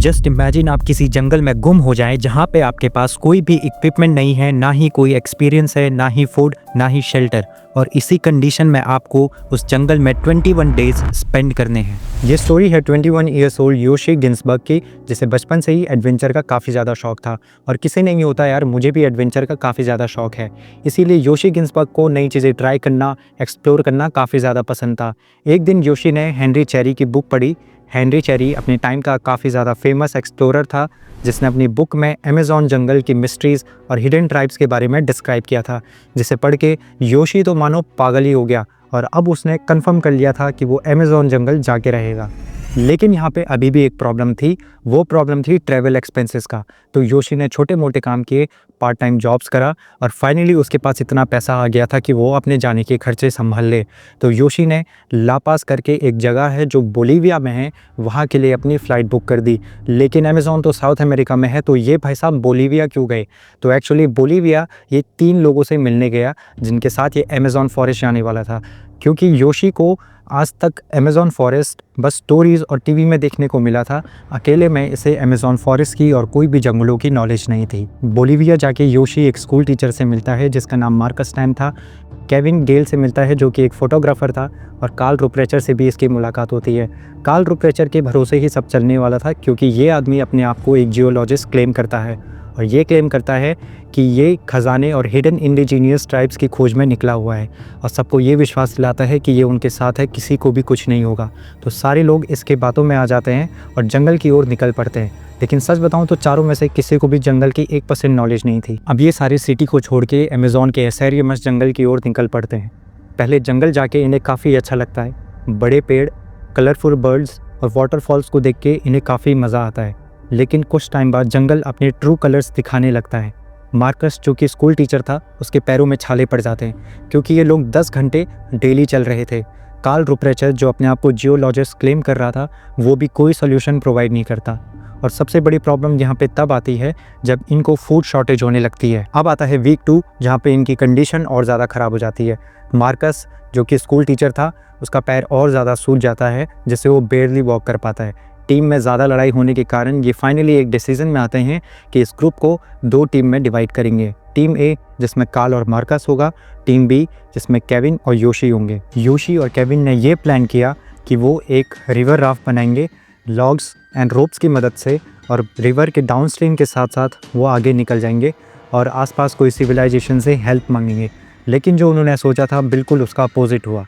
Just imagine आप किसी जंगल में गुम हो जाएं जहां पे आपके पास कोई भी इक्विपमेंट नहीं है, ना ही कोई एक्सपीरियंस है, ना ही फूड, ना ही शेल्टर, और इसी कंडीशन में आपको उस जंगल में 21 डेज स्पेंड करने हैं। ये स्टोरी है 21 ईयर्स ओल्ड योशी गिन्सबर्ग की, जिसे बचपन से ही एडवेंचर का काफ़ी ज़्यादा शौक था। और किसी नहीं होता यार, मुझे भी एडवेंचर का काफ़ी ज़्यादा शौक है। इसीलिए योशी गिन्सबर्ग को नई चीज़ें ट्राई करना, एक्सप्लोर करना काफ़ी ज़्यादा पसंद था। एक दिन योशी ने हेनरी चेरी की बुक पढ़ी। हेनरी चेरी अपने टाइम का काफ़ी ज़्यादा फेमस एक्सप्लोरर था, जिसने अपनी बुक में अमेज़न जंगल की मिस्ट्रीज़ और हिडन ट्राइब्स के बारे में डिस्क्राइब किया था, जिसे पढ़ के योशी तो मानो पागल ही हो गया और अब उसने कंफर्म कर लिया था कि वो अमेज़न जंगल जाके रहेगा। लेकिन यहाँ पे अभी भी एक प्रॉब्लम थी, वो प्रॉब्लम थी ट्रैवल एक्सपेंसेस का। तो योशी ने छोटे मोटे काम किए, पार्ट टाइम जॉब्स करा और फाइनली उसके पास इतना पैसा आ गया था कि वो अपने जाने के खर्चे संभाल ले। तो योशी ने लापास करके एक जगह है जो बोलीविया में है, वहाँ के लिए अपनी फ़्लाइट बुक कर दी। लेकिन अमेज़न तो साउथ अमेरिका में है, तो ये भाई साहब बोलीविया क्यों गए? तो एक्चुअली बोलीविया ये 3 लोगों से मिलने गया जिनके साथ ये अमेज़न फॉरेस्ट जाने वाला था, क्योंकि योशी को आज तक अमेज़न फॉरेस्ट बस स्टोरीज़ और टीवी में देखने को मिला था। अकेले में इसे अमेज़न फॉरेस्ट की और कोई भी जंगलों की नॉलेज नहीं थी। बोलीविया जाके योशी एक स्कूल टीचर से मिलता है जिसका नाम मार्कस टैन था। केविन गेल से मिलता है जो कि एक फ़ोटोग्राफ़र था, और कार्ल रुप्रेचर से भी इसकी मुलाकात होती है। कार्ल रुप्रेचर के भरोसे ही सब चलने वाला था, क्योंकि ये आदमी अपने आप को एक जियोलॉजिस्ट क्लेम करता है और ये क्लेम करता है कि ये खजाने और हिडन इंडिजीनियस ट्राइब्स की खोज में निकला हुआ है, और सबको ये विश्वास दिलाता है कि ये उनके साथ है, किसी को भी कुछ नहीं होगा। तो सारे लोग इसके बातों में आ जाते हैं और जंगल की ओर निकल पड़ते हैं। लेकिन सच बताऊं तो चारों में से किसी को भी जंगल की 1% नॉलेज नहीं थी। अब ये सारी सिटी को छोड़ के अमेज़न के एसेरियमस जंगल की ओर निकल पड़ते हैं। पहले जंगल जाके इन्हें काफ़ी अच्छा लगता है, बड़े पेड़, कलरफुल बर्ड्स और वाटरफॉल्स को देख के इन्हें काफ़ी मज़ा आता है। लेकिन कुछ टाइम बाद जंगल अपने ट्रू कलर्स दिखाने लगता है। मार्कस जो कि स्कूल टीचर था, उसके पैरों में छाले पड़ जाते हैं, क्योंकि ये लोग 10 घंटे डेली चल रहे थे। कार्ल रुप्रेचर जो अपने आप को जियोलॉजिस्ट क्लेम कर रहा था, वो भी कोई सोल्यूशन प्रोवाइड नहीं करता। और सबसे बड़ी प्रॉब्लम यहाँ पे तब आती है जब इनको फूड शॉर्टेज होने लगती है। अब आता है वीक 2, जहाँ पे इनकी कंडीशन और ज़्यादा ख़राब हो जाती है। मार्कस जो कि स्कूल टीचर था, उसका पैर और ज़्यादा सूज जाता है, जिससे वो बेयरली वॉक कर पाता है। टीम में ज़्यादा लड़ाई होने के कारण ये फाइनली एक डिसीजन में आते हैं कि इस ग्रुप को 2 टीम में डिवाइड करेंगे। टीम ए जिसमें कार्ल और मार्कस होगा, टीम बी जिसमें केविन और योशी होंगे। योशी और केविन ने ये प्लान किया कि वो एक रिवर राफ्ट बनाएंगे लॉग्स एंड रोप्स की मदद से, और रिवर के डाउनस्ट्रीम के साथ साथ वो आगे निकल जाएंगे और आसपास कोई सिविलाइजेशन से हेल्प मांगेंगे। लेकिन जो उन्होंने सोचा था बिल्कुल उसका अपोजिट हुआ।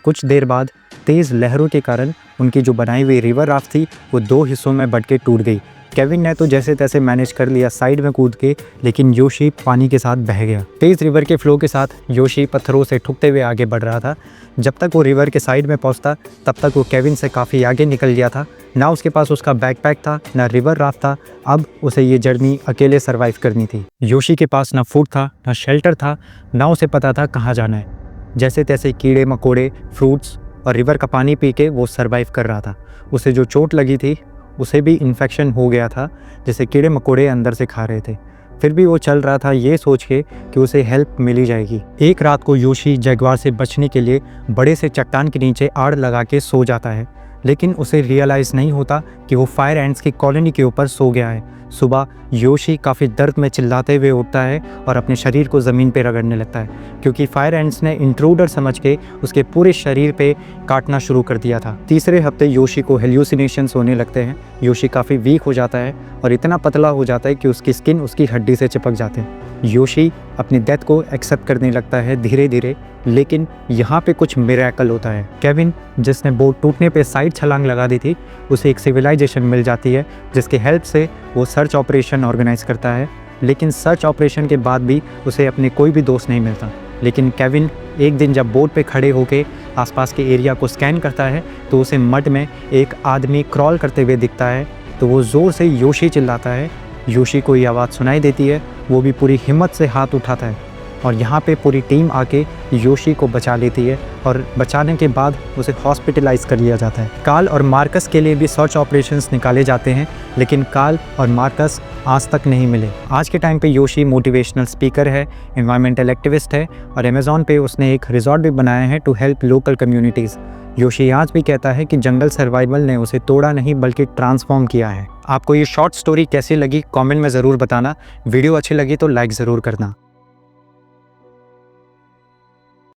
कुछ देर बाद तेज़ लहरों के कारण उनकी जो बनाई हुई रिवर राफ्ट थी वो 2 हिस्सों में बट के टूट गई। केविन ने तो जैसे तैसे मैनेज कर लिया साइड में कूद के, लेकिन योशी पानी के साथ बह गया। तेज़ रिवर के फ्लो के साथ योशी पत्थरों से ठुकते हुए आगे बढ़ रहा था। जब तक वो रिवर के साइड में पहुंचता, तब तक वो केविन से काफ़ी आगे निकल गया था। ना उसके पास उसका बैकपैक था, ना रिवर राफ्ट था। अब उसे ये जर्नी अकेले सर्वाइव करनी थी। योशी के पास ना फूड था, ना शेल्टर था, ना उसे पता था कहाँ जाना है। जैसे तैसे कीड़े मकोड़े, फ्रूट्स और रिवर का पानी पी के वो सर्वाइव कर रहा था। उसे जो चोट लगी थी उसे भी इन्फेक्शन हो गया था, जैसे कीड़े मकोड़े अंदर से खा रहे थे। फिर भी वो चल रहा था ये सोच के कि उसे हेल्प मिली जाएगी। एक रात को योशी जगुआर से बचने के लिए बड़े से चट्टान के नीचे आड़ लगा के सो जाता है, लेकिन उसे रियलाइज़ नहीं होता कि वो फायर एंट्स की कॉलोनी के ऊपर सो गया है। सुबह योशी काफ़ी दर्द में चिल्लाते हुए उठता है और अपने शरीर को ज़मीन पे रगड़ने लगता है, क्योंकि फायर एंट्स ने इंट्रूडर समझ के उसके पूरे शरीर पे काटना शुरू कर दिया था। तीसरे हफ्ते योशी को हेल्यूसिनेशंस होने लगते हैं। योशी काफ़ी वीक हो जाता है और इतना पतला हो जाता है कि उसकी स्किन उसकी हड्डी से चिपक जाते हैं। योशी अपनी डेथ को एक्सेप्ट करने लगता है धीरे धीरे, लेकिन यहाँ पे कुछ मिरेकल होता है। केविन जिसने बोट टूटने पे साइड छलांग लगा दी थी, उसे एक सिविलाइजेशन मिल जाती है जिसकी हेल्प से वो सर्च ऑपरेशन ऑर्गेनाइज करता है। लेकिन सर्च ऑपरेशन के बाद भी उसे अपने कोई भी दोस्त नहीं मिलता। लेकिन केविन एक दिन जब बोट पे खड़े होके आसपास के एरिया को स्कैन करता है, तो उसे मड में एक आदमी क्रॉल करते हुए दिखता है। तो वो ज़ोर से योशी चिल्लाता है। योशी को ये आवाज़ सुनाई देती है, वो भी पूरी हिम्मत से हाथ उठाता है और यहाँ पे पूरी टीम आके योशी को बचा लेती है, और बचाने के बाद उसे हॉस्पिटलाइज कर लिया जाता है। कार्ल और मार्कस के लिए भी सर्च ऑपरेशंस निकाले जाते हैं, लेकिन कार्ल और मार्कस आज तक नहीं मिले। आज के टाइम पे योशी मोटिवेशनल स्पीकर है, एनवायरमेंटल एक्टिविस्ट है, और अमेज़न पे उसने एक रिजॉर्ट भी बनाया है to help local communities. Yoshi आज भी कहता है कि जंगल सर्वाइवल ने उसे तोड़ा नहीं बल्कि ट्रांसफॉर्म किया है। आपको ये शॉर्ट स्टोरी कैसी लगी कमेंट में ज़रूर बताना। वीडियो अच्छी लगी तो लाइक ज़रूर करना।